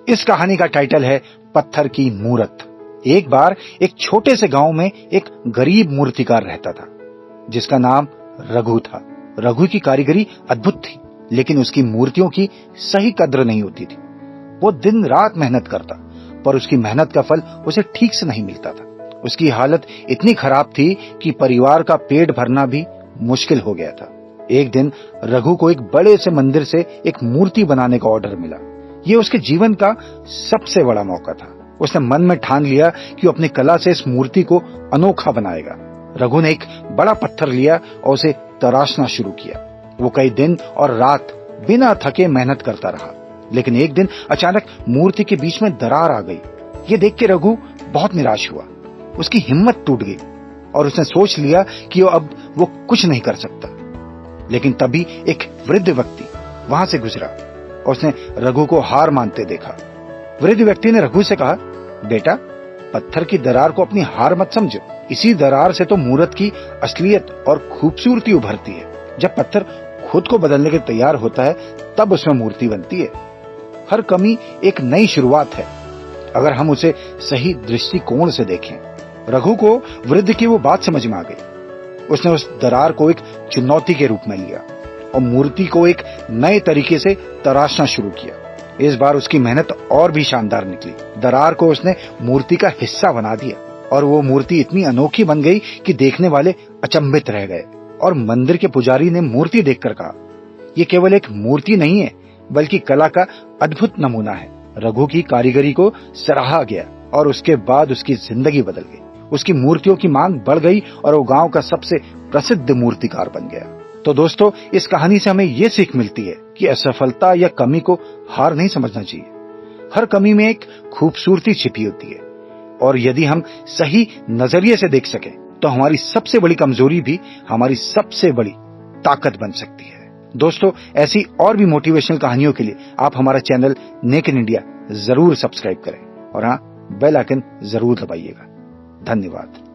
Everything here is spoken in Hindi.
इस कहानी का टाइटल है पत्थर की मूरत। एक बार एक छोटे से गांव में एक गरीब मूर्तिकार रहता था जिसका नाम रघु था। रघु की कारीगरी अद्भुत थी, लेकिन उसकी मूर्तियों की सही कद्र नहीं होती थी। वो दिन रात मेहनत करता, पर उसकी मेहनत का फल उसे ठीक से नहीं मिलता था। उसकी हालत इतनी खराब थी कि परिवार का पेट भरना भी मुश्किल हो गया था। एक दिन रघु को एक बड़े से मंदिर से एक मूर्ति बनाने का ऑर्डर मिला। ये उसके जीवन का सबसे बड़ा मौका था। उसने मन में ठान लिया कि वो अपनी कला से इस मूर्ति को अनोखा बनाएगा। रघु ने एक बड़ा पत्थर लिया और उसे तराशना शुरू किया। वो कई दिन और रात बिना थके मेहनत करता रहा, लेकिन एक दिन अचानक मूर्ति के बीच में दरार आ गई। ये देख के रघु बहुत निराश हुआ। उसकी हिम्मत टूट गई और उसने सोच लिया कि अब वो कुछ नहीं कर सकता। लेकिन तभी एक वृद्ध व्यक्ति वहां से गुजरा और उसने रघु को हार मानते देखा। वृद्ध व्यक्ति ने रघु से कहा, बेटा, पत्थर की दरार को अपनी हार मत समझो। इसी दरार से तो मूर्त की असलियत और खूबसूरती उभरती है। जब पत्थर खुद को बदलने के तैयार होता है, तब उसमें मूर्ति बनती है। हर कमी एक नई शुरुआत है, अगर हम उसे सही दृष्टिकोण से देखें। रघु को वृद्ध की वो बात समझ में आ गई। उसने उस दरार को एक चुनौती के रूप में लिया और मूर्ति को एक नए तरीके से तराशना शुरू किया। इस बार उसकी मेहनत और भी शानदार निकली। दरार को उसने मूर्ति का हिस्सा बना दिया और वो मूर्ति इतनी अनोखी बन गई कि देखने वाले अचंभित रह गए। और मंदिर के पुजारी ने मूर्ति देखकर कहा, ये केवल एक मूर्ति नहीं है, बल्कि कला का अद्भुत नमूना है। रघु की कारीगरी को सराहा गया और उसके बाद उसकी जिंदगी बदल गई। उसकी मूर्तियों की मांग बढ़ गई और वो गांव का सबसे प्रसिद्ध मूर्तिकार बन गया। तो दोस्तों, इस कहानी से हमें ये सीख मिलती है कि असफलता या कमी को हार नहीं समझना चाहिए। हर कमी में एक खूबसूरती छिपी होती है, और यदि हम सही नजरिए से देख सकें तो हमारी सबसे बड़ी कमजोरी भी हमारी सबसे बड़ी ताकत बन सकती है। दोस्तों, ऐसी और भी मोटिवेशनल कहानियों के लिए आप हमारा चैनल नेक इन इंडिया जरूर सब्सक्राइब करें और हाँ, बेल आइकन जरूर दबाइएगा। धन्यवाद।